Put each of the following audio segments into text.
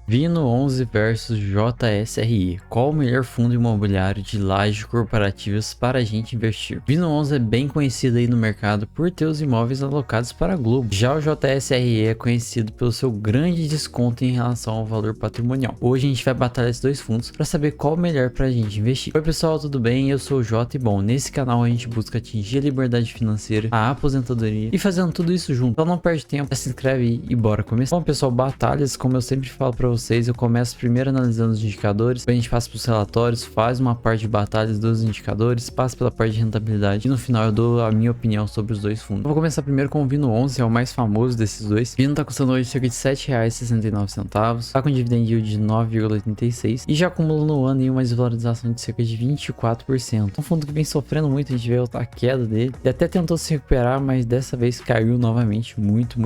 Vino11 versus JSRE. Qual o melhor fundo imobiliário de lajes corporativas para a gente investir? Vino11 é bem conhecido aí no mercado por ter os imóveis alocados para a Globo. Já o JSRE é conhecido pelo seu grande desconto em relação ao valor patrimonial. Hoje a gente vai batalhar esses dois fundos para saber qual o melhor para a gente investir. Oi pessoal, tudo bem? Eu sou o Jota e bom, nesse canal a gente busca atingir a liberdade financeira, a aposentadoria e fazendo tudo isso junto. Então não perde tempo, se inscreve aí e bora começar. Bom pessoal, batalhas, como eu sempre falo para vocês, eu começo primeiro analisando os indicadores, depois a gente passa para os relatórios, faz uma parte de batalhas dos indicadores, passa pela parte de rentabilidade e no final eu dou a minha opinião sobre os dois fundos. Eu vou começar primeiro com o Vino11, é o mais famoso desses dois. O Vino tá custando hoje cerca de R$ 7,69, tá com dividend yield de 9,86 e já acumula no ano aí uma desvalorização de cerca de 24%. Um fundo que vem sofrendo muito, a gente vê a queda dele. Ele até tentou se recuperar, mas dessa vez caiu novamente muito.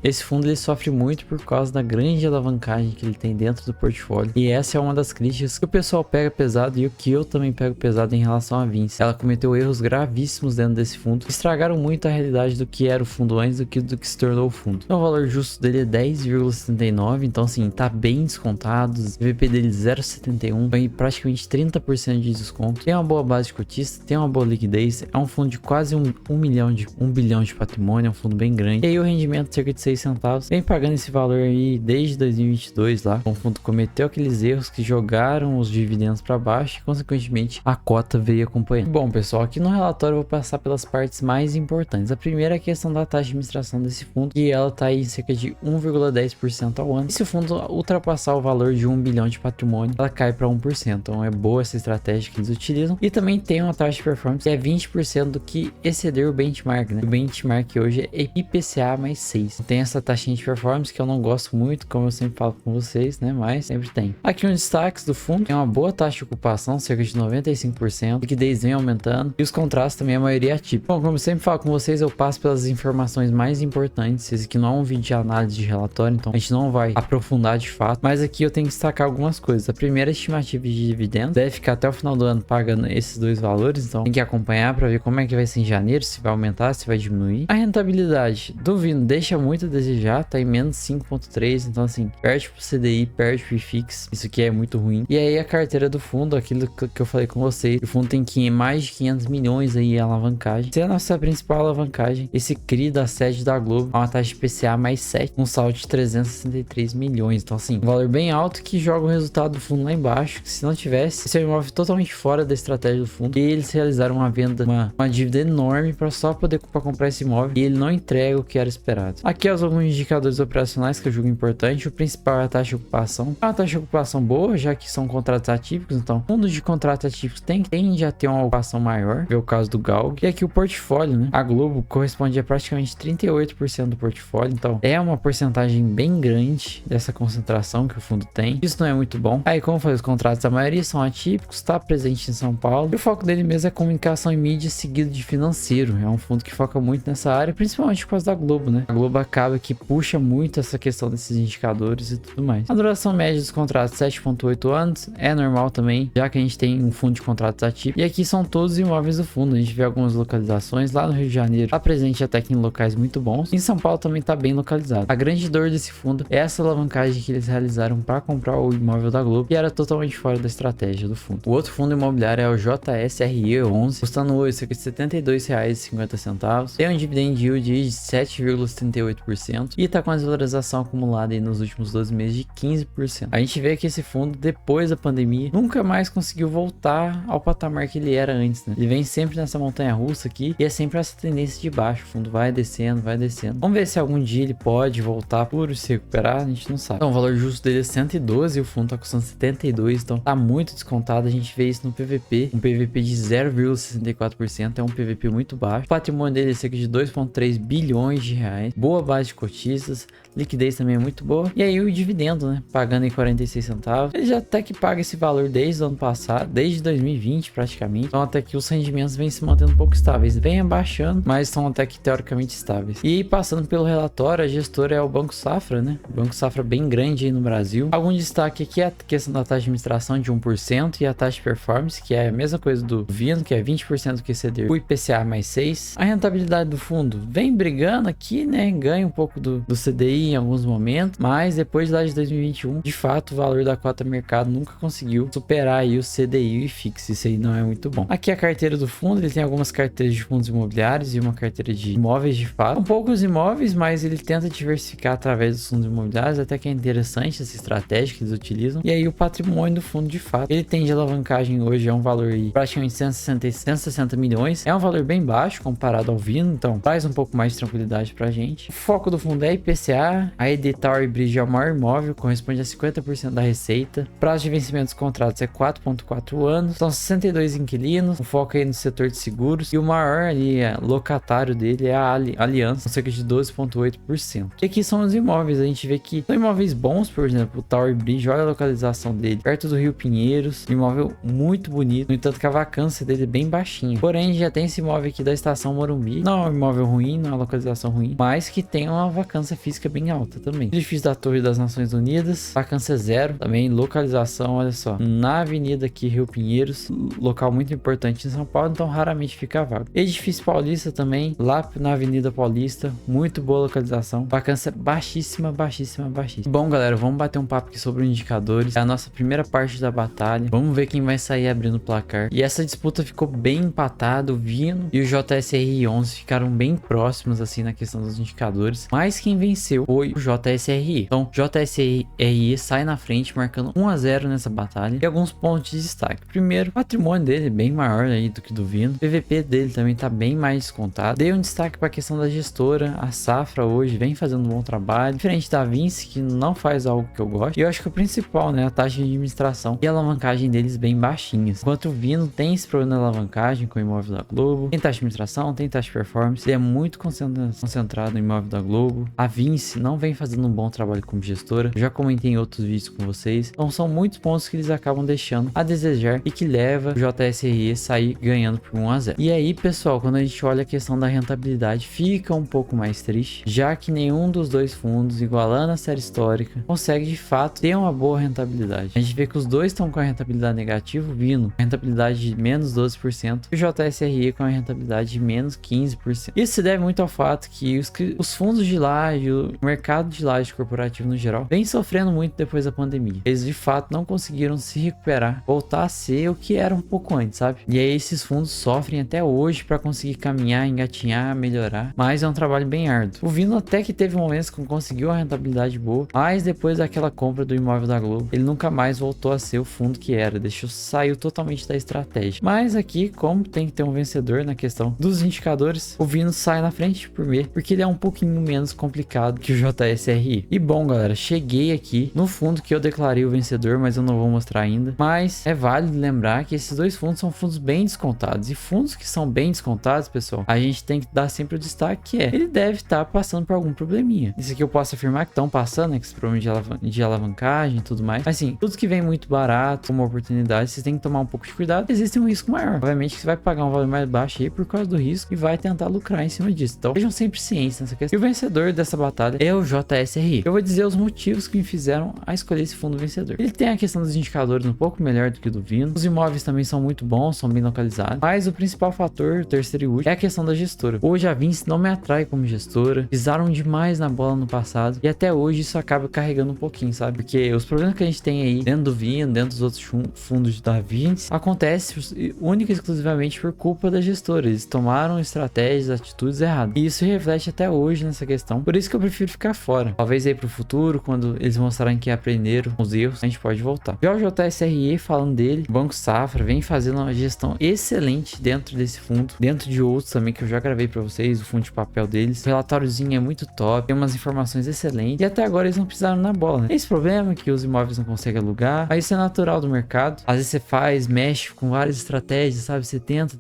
Esse fundo ele sofre muito por causa da grande alavancagem que ele tem dentro do portfólio. E essa é uma das críticas que o pessoal pega pesado e o que eu também pego pesado em relação à Vinci. Ela cometeu erros gravíssimos dentro desse fundo, que estragaram muito a realidade do que era o fundo antes do que se tornou o fundo. Então o valor justo dele é 10,79, então assim, tá bem descontado. O VP dele 0,71, tem praticamente 30% de desconto. Tem uma boa base de cotista, tem uma boa liquidez, é um fundo de quase 1 bilhão de patrimônio, é um fundo bem grande. E aí o rendimento cerca de 6 centavos, vem pagando esse valor aí desde 2022 lá. O fundo cometeu aqueles erros que jogaram os dividendos para baixo e consequentemente a cota veio acompanhando. Bom pessoal, aqui no relatório eu vou passar pelas partes mais importantes. A primeira é a questão da taxa de administração desse fundo, e ela tá aí em cerca de 1,10% ao ano. E se o fundo ultrapassar o valor de 1 bilhão de patrimônio, ela cai para 1%. Então é boa essa estratégia que eles utilizam. E também tem uma taxa de performance que é 20% do que exceder o benchmark, né? O benchmark hoje é IPCA mais 6. Tem essa taxinha de performance que eu não gosto muito, como eu sempre falo com vocês, né? Mas sempre tem. Aqui um destaque do fundo, tem uma boa taxa de ocupação, cerca de 95%, liquidez vem aumentando e os contratos também a maioria é atípica. Bom, como eu sempre falo com vocês, eu passo pelas informações mais importantes. Esse aqui não é um vídeo de análise de relatório, então a gente não vai aprofundar de fato, mas aqui eu tenho que destacar algumas coisas. A primeira, estimativa de dividendos, deve ficar até o final do ano pagando esses dois valores, então tem que acompanhar para ver como é que vai ser em janeiro, se vai aumentar, se vai diminuir. A rentabilidade do Vino deixa muito a desejar, tá em menos 5,3, então assim, perde pro CDI, perde pro IFIX, isso aqui é muito ruim. E aí a carteira do fundo, aquilo que eu falei com vocês, o fundo tem mais de 500 milhões aí em alavancagem. Se é a nossa principal alavancagem, esse CRI da sede da Globo, uma taxa de PCA mais 7, um saldo de 363 milhões, então assim, um valor bem alto que joga o resultado do fundo lá embaixo, que se não tivesse, esse é um imóvel totalmente fora da estratégia do fundo, e eles realizaram uma venda, uma dívida enorme para só poder comprar esse imóvel, e ele não entrega o que era esperado. Aqui alguns indicadores operacionais que eu julgo importante. O principal é a taxa de ocupação. É uma taxa de ocupação boa, já que são contratos atípicos, então fundos de contratos atípicos tende a ter uma ocupação maior, é o caso do Galg. E aqui o portfólio, né? A Globo corresponde a praticamente 38% do portfólio, então é uma porcentagem bem grande dessa concentração que o fundo tem. Isso não é muito bom. Aí, como eu falei, os contratos, a maioria são atípicos, está presente em São Paulo. E o foco dele mesmo é comunicação e mídia, seguido de financeiro. É um fundo que foca muito nessa área, principalmente por causa da Globo, né? A Globo acaba que puxa muito essa questão desses indicadores e tudo mais. A duração média dos contratos 7,8 anos, é normal também, já que a gente tem um fundo de contratos atípicos. E aqui são todos os imóveis do fundo, a gente vê algumas localizações. Lá no Rio de Janeiro está presente até que em locais muito bons. Em São Paulo também está bem localizado. A grande dor desse fundo é essa alavancagem que eles realizaram para comprar o imóvel da Globo, que era totalmente fora da estratégia do fundo. O outro fundo imobiliário é o JSRE11, custando hoje cerca de R$ 72,50. Tem um dividend yield de 7,38% e está com a desvalorização acumulada aí nos últimos 12 meses de 15%. A gente vê que esse fundo, depois da pandemia, nunca mais conseguiu voltar ao patamar que ele era antes, né? Ele vem sempre nessa montanha russa aqui e é sempre essa tendência de baixo. O fundo vai descendo, vai descendo. Vamos ver se algum dia ele pode voltar por se recuperar, a gente não sabe. Então o valor justo dele é 112 e o fundo tá custando 72, então tá muito descontado. A gente vê isso no PVP, um PVP de 0,64%, é um PVP muito baixo. O patrimônio dele é cerca de 2,3 bilhões de reais, boa base de cotistas, liquidez também é muito boa. E aí o dividendo, né, pagando em 46 centavos, ele já até que paga esse valor desde o ano passado, desde 2020 praticamente. Então até que os rendimentos vêm se mantendo um pouco estáveis, vem abaixando, mas estão até que teoricamente estáveis. E passando pelo relatório, a gestora é o Banco Safra, né, o Banco Safra bem grande aí no Brasil. Algum destaque aqui é a questão da taxa de administração de 1% e a taxa de performance, que é a mesma coisa do Vino, que é 20% do que exceder o IPCA mais 6. A rentabilidade do fundo vem brigando aqui, né, ganha um pouco do CDI em alguns momentos, mas depois lá de 2021, de fato, o valor da cota mercado nunca conseguiu superar aí o CDI e o IFIX. Isso aí não é muito bom. Aqui a carteira do fundo, ele tem algumas carteiras de fundos imobiliários e uma carteira de imóveis de fato. São poucos imóveis, mas ele tenta diversificar através dos fundos imobiliários, até que é interessante essa estratégia que eles utilizam. E aí o patrimônio do fundo de fato, ele tem de alavancagem hoje, é um valor aí praticamente 160 milhões. É um valor bem baixo comparado ao Vino, então traz um pouco mais de tranquilidade pra gente. O foco do fundo é IPCA, a ED Tower Bridge é o maior imóvel, corresponde a 50% da receita. Prazo de vencimento dos contratos é 4,4 anos, são 62 inquilinos, o foco aí no setor de seguros, e o maior ali, locatário dele é a Aliança, com cerca de 12,8%. E aqui são os imóveis, a gente vê que são imóveis bons, por exemplo, o Tower Bridge, olha a localização dele, perto do Rio Pinheiros, um imóvel muito bonito, no entanto que a vacância dele é bem baixinha. Porém, já tem esse imóvel aqui da Estação Morumbi, não é um imóvel ruim, não é uma localização ruim, mas que tem uma vacância física bem alta também. Edifício da Torre das Nações Unidas, vacância zero, também localização, olha só, na avenida aqui Rio Pinheiros, local muito importante em São Paulo, então raramente fica vago. Edifício Paulista também, lá na Avenida Paulista, muito boa localização, vacância baixíssima, baixíssima, baixíssima. Bom, galera, vamos bater um papo aqui sobre os indicadores, é a nossa primeira parte da batalha, vamos ver quem vai sair abrindo o placar. E essa disputa ficou bem empatada, o Vino e o JSRI11 ficaram bem próximos assim na questão dos indicadores, mas quem venceu foi o JSRI. Então, JSRI sai na frente, marcando 1 a 0 nessa batalha, e alguns pontos de destaque. Primeiro, o patrimônio dele é bem maior aí do que do Vino, o PVP dele também tá bem mais descontado. Dei um destaque para a questão da gestora, a Safra hoje vem fazendo um bom trabalho, diferente da Vinci, que não faz algo que eu gosto, e eu acho que o principal, né, a taxa de administração e a alavancagem deles bem baixinhas, enquanto o Vino tem esse problema na alavancagem com o imóvel da Globo, tem taxa de administração, tem taxa de performance, ele é muito concentrado no imóvel da Globo. A Vinci não vem fazendo um bom trabalho como gestora, eu já comentei em outros vídeos com vocês, então são muitos pontos que eles acabam deixando a desejar e que leva o JSRE sair ganhando por 1 a 0. E aí, pessoal, quando a gente olha a questão da rentabilidade, fica um pouco mais triste, já que nenhum dos dois fundos, igualando a série histórica, consegue de fato ter uma boa rentabilidade. A gente vê que os dois estão com a rentabilidade negativa, o Vino com a rentabilidade de menos 12% e o JSRE com a rentabilidade de menos 15%. Isso se deve muito ao fato que os fundos de laje, o mercado de laje corporativo no geral, vem sofrendo muito depois da pandemia. Eles de fato não conseguiram se recuperar, voltar a ser o que era um pouco antes, sabe? E aí esses fundos sofrem até hoje para conseguir caminhar, engatinhar, melhorar, mas é um trabalho bem árduo. O Vino até que teve momentos que conseguiu uma rentabilidade boa, mas depois daquela compra do imóvel da Globo, ele nunca mais voltou a ser o fundo que era, saiu totalmente da estratégia. Mas aqui, como tem que ter um vencedor na questão dos indicadores, o Vino sai na frente por mim, porque ele é um pouquinho menos complicado que o JSRI. E bom, galera, cheguei aqui no fundo que eu declarei o vencedor, mas eu não vou mostrar ainda. Mas é válido lembrar que esses dois fundos são fundos bem descontados, e fundos que são bem descontados, pessoal, a gente tem que dar sempre o destaque que ele deve estar passando por algum probleminha. Isso aqui eu posso afirmar que estão passando, né, que esse problema de alavancagem e tudo mais. Mas assim, tudo que vem muito barato, como oportunidade, vocês têm que tomar um pouco de cuidado. Existe um risco maior. Obviamente que você vai pagar um valor mais baixo aí por causa do risco e vai tentar lucrar em cima disso. Então, sejam sempre cientes nessa questão. E o vencedor dessa batalha é o JSRI. Eu vou dizer os motivos que me fizeram a escolher esse fundo vencedor. Ele tem a questão dos indicadores um pouco melhor do que o do Vino. Os imóveis também são muito bons, são bem localizados. Mas o principal fator, o terceiro e último, é a questão da gestora. Hoje a Vinci não me atrai como gestora. Pisaram demais na bola no passado. E até hoje isso acaba carregando um pouquinho, sabe? Porque os problemas que a gente tem aí dentro do Vino, dentro dos outros fundos da Vinci, acontece única e exclusivamente por culpa da gestora. Eles tomaram estratégias, atitudes erradas. E isso reflete até hoje nessa questão. Por isso que eu prefiro ficar fora. Talvez aí pro futuro, quando eles mostrarem que aprenderam os erros, a gente pode voltar. Já o JSRE, falando dele, o Banco Safra vem fazendo uma gestão excelente dentro desse fundo, dentro de outros também que eu já gravei pra vocês, o fundo de papel deles. O relatóriozinho é muito top, tem umas informações excelentes, e até agora eles não pisaram na bola, né? Esse problema é que os imóveis não conseguem alugar, mas isso é natural do mercado. Às vezes você faz, mexe com várias estratégias, sabe? Você tenta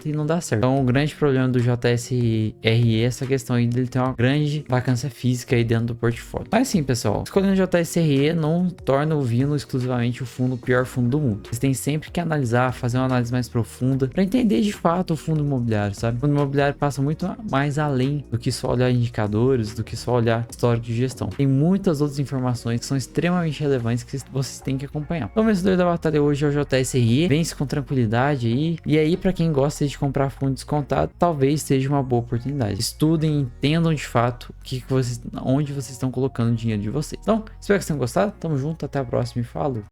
e não dá certo. Então o grande problema do JSRE é essa questão aí dele ter uma grande vacância física aí dentro do portfólio. Mas sim, pessoal, escolhendo o JSRE não torna o Vino exclusivamente o pior fundo do mundo. Vocês têm sempre que analisar, fazer uma análise mais profunda para entender de fato o fundo imobiliário, sabe? O fundo imobiliário passa muito mais além do que só olhar indicadores, do que só olhar histórico de gestão. Tem muitas outras informações que são extremamente relevantes que vocês têm que acompanhar. Então, o vencedor da batalha hoje é o JSRE, vence com tranquilidade aí. E aí, para quem gosta de comprar fundo descontado, talvez seja uma boa oportunidade. Estudem, entendam de fato onde vocês estão colocando o dinheiro de vocês. Então, espero que vocês tenham gostado. Tamo junto, até a próxima e falou!